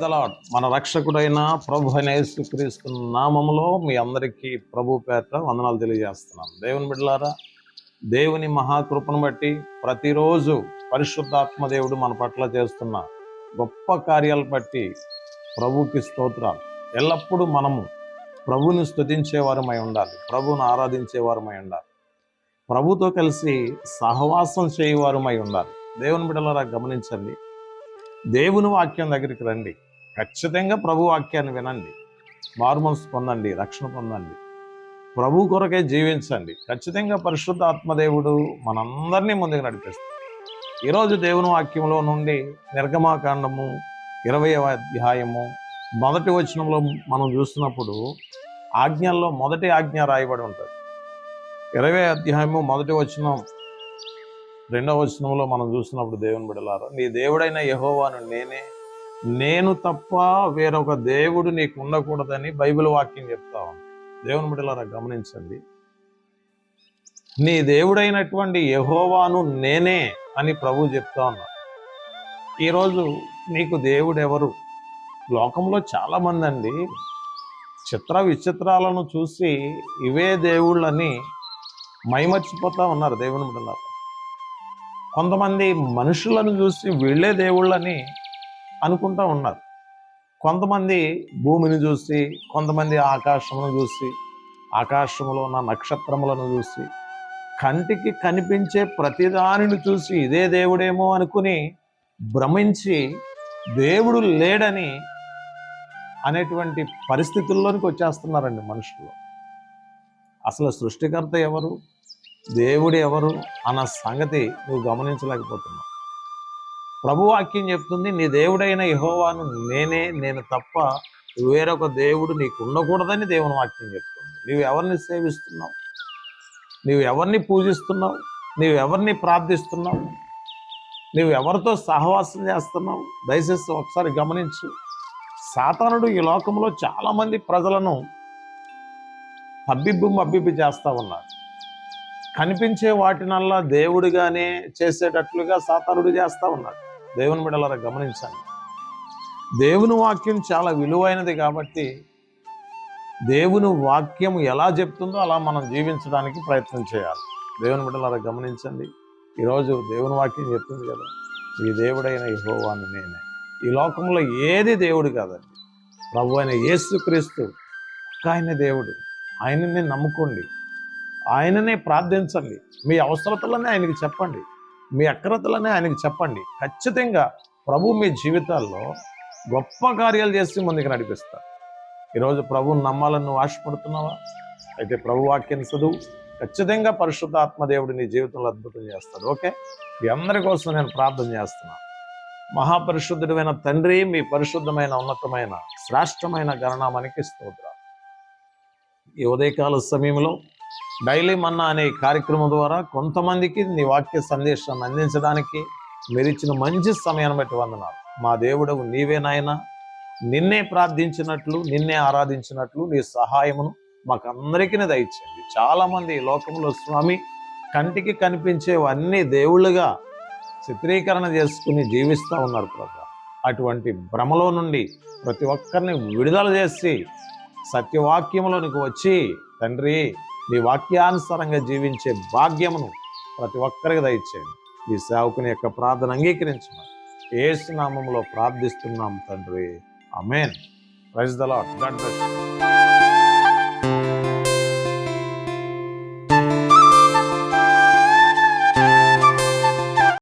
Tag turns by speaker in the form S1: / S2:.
S1: The lord. మన రక్షకుడైన ప్రభు అయిన యేసుక్రీస్తు నామములో మీ అందరికీ ప్రభు పేట వందనాలు తెలియజేస్తున్నాను. దేవుని బిడ్డలారా, దేవుని మహాకృపను బట్టి ప్రతిరోజు పరిశుద్ధాత్మ దేవుడు మన పట్ల చేస్తున్న గొప్ప కార్యాలు బట్టి ప్రభుకి స్తోత్రాలు. ఎల్లప్పుడూ మనము ప్రభుని స్తుతించేవారమై ఉండాలి, ప్రభుని ఆరాధించేవారమై ఉండాలి, ప్రభుతో కలిసి సహవాసం చేయవారమై ఉండాలి. దేవుని బిడ్డలారా, గమనించండి, దేవుని వాక్యం దగ్గరికి రండి, ఖచ్చితంగా ప్రభు వాక్యాన్ని వినండి, మారుమనసు పొందండి, రక్షణ పొందండి, ప్రభు కొరకే జీవించండి. ఖచ్చితంగా పరిశుద్ధ ఆత్మదేవుడు మనందరినీ ముందుకు నడిపిస్తాడు. ఈరోజు దేవుని వాక్యంలో నుండి నిర్గమాకాండము 20వ అధ్యాయము 1వ వచనంలో మనం చూసినప్పుడు ఆజ్ఞల్లో మొదటి ఆజ్ఞ రాయబడి ఉంటుంది. 20వ అధ్యాయము 1వ వచనం 2వ వచనంలో మనం చూసినప్పుడు, దేవుని బిడ్డలారా, నీ దేవుడైన యెహోవాను నేను తప్ప వేరొక దేవుడు నీకు ఉండకూడదని బైబిల్ వాక్యం చెప్తా ఉంది. దేవుని బిడ్డలారా, గమనించండి, నీ దేవుడైనటువంటి యెహోవాను నేనే అని ప్రభు చెప్తా ఉన్నా. ఈరోజు నీకు దేవుడు ఎవరు? లోకంలో చాలామంది అండి చిత్ర విచిత్రాలను చూసి ఇవే దేవుళ్ళని మైమర్చిపోతా ఉన్నారు. దేవుని బిడ్డలారా, కొంతమంది మనుషులను చూసి వీళ్ళే దేవుళ్ళని అనుకుంటా ఉన్నారు. కొంతమంది భూమిని చూసి, కొంతమంది ఆకాశమును చూసి, ఆకాశంలో ఉన్న నక్షత్రములను చూసి, కంటికి కనిపించే ప్రతిదానిని చూసి ఇదే దేవుడేమో అనుకుని భ్రమించి దేవుడు లేడని అనేటువంటి పరిస్థితుల్లోనికి వచ్చేస్తున్నారండి మనుషులు. అసలు సృష్టికర్త ఎవరు, దేవుడు ఎవరు అన్న సంగతి నువ్వు గమనించలేకపోతున్నావు. ప్రభువాక్యం చెప్తుంది, నీ దేవుడైన యెహోవాను నేను తప్ప వేరొక దేవుడు నీకు ఉండకూడదని దేవుని వాక్యం చెప్తుంది. నువ్వు ఎవరిని సేవిస్తున్నావు? నువ్వు ఎవరిని పూజిస్తున్నావు? నువ్వు ఎవరిని ప్రార్థిస్తున్నావు? నువ్వు ఎవరితో సహవాసం చేస్తున్నావు? దయచేసి ఒకసారి గమనించు. సాతానుడు ఈ లోకంలో చాలామంది ప్రజలను మబ్బిబ్బి చేస్తూ ఉన్నాడు. కనిపించే వాటినల్లా దేవుడిగానే చేసేటట్లుగా సాతానుడు చేస్తూ ఉన్నాడు. దేవుని బిడ్డలారా, గమనించండి, దేవుని వాక్యం చాలా విలువైనది కాబట్టి దేవుని వాక్యం ఎలా చెప్తుందో అలా మనం జీవించడానికి ప్రయత్నం చేయాలి. దేవుని బిడ్డలారా, గమనించండి, ఈరోజు దేవుని వాక్యం చెప్తుంది కదా, ఈ దేవుడైన యెహోవాను నేనే. ఈ లోకంలో ఏది దేవుడు కాదండి, ప్రభు అయిన యేసుక్రీస్తు ఆయనే దేవుడు. ఆయననే నమ్ముకోండి, ఆయననే ప్రార్థించండి, మీ అవసరతలనే ఆయనకి చెప్పండి, మీ అక్రతలనే ఆయనకి చెప్పండి. ఖచ్చితంగా ప్రభు మీ జీవితాల్లో గొప్ప కార్యాలు చేసి ముందుకు నడిపిస్తారు. ఈరోజు ప్రభువుని నమ్మాలని నువ్వు ఆశపడుతున్నావా? అయితే ప్రభు వాక్యాన్ని చదువు, ఖచ్చితంగా పరిశుద్ధ ఆత్మదేవుడు నీ జీవితంలో అద్భుతం చేస్తాడు. ఓకే, మీ అందరి కోసం నేను ప్రార్థన చేస్తున్నాను. మహాపరిశుద్ధుడైన తండ్రి, మీ పరిశుద్ధమైన ఉన్నతమైన శ్రేష్టమైన గణనామానికి స్తోత్రాలు. ఈ ఉదయకాల సమయంలో డైలీ మన్నా అనే కార్యక్రమం ద్వారా కొంతమందికి నీ వాక్య సందేశాన్ని అందించడానికి మీరు ఇచ్చిన మంచి సమయాన్ని బట్టి వందనాలు. మా దేవుడవు నీవే నాయనా. నిన్నే ప్రార్థించినట్లు, నిన్నే ఆరాధించినట్లు నీ సహాయమును మాకందరికీ దయచేయండి. చాలామంది ఈ లోకంలో స్వామి కంటికి కనిపించేవన్నీ దేవుళ్ళుగా చిత్రీకరణ చేసుకుని జీవిస్తూ ఉన్నారు ప్రభు. అటువంటి భ్రమలో నుండి ప్రతి ఒక్కరిని విడుదల చేసి సత్యవాక్యములోనికి వచ్చి తండ్రి నీ వాక్యానుసారంగా జీవించే భాగ్యమును ప్రతి ఒక్కరికి దయచేయండి. ఈ సేవకుని యొక్క ప్రార్థన అంగీకరించమని యేసు నామములో ప్రార్థిస్తున్నాం తండ్రి, ఆమేన్. Praise the lord. God bless you.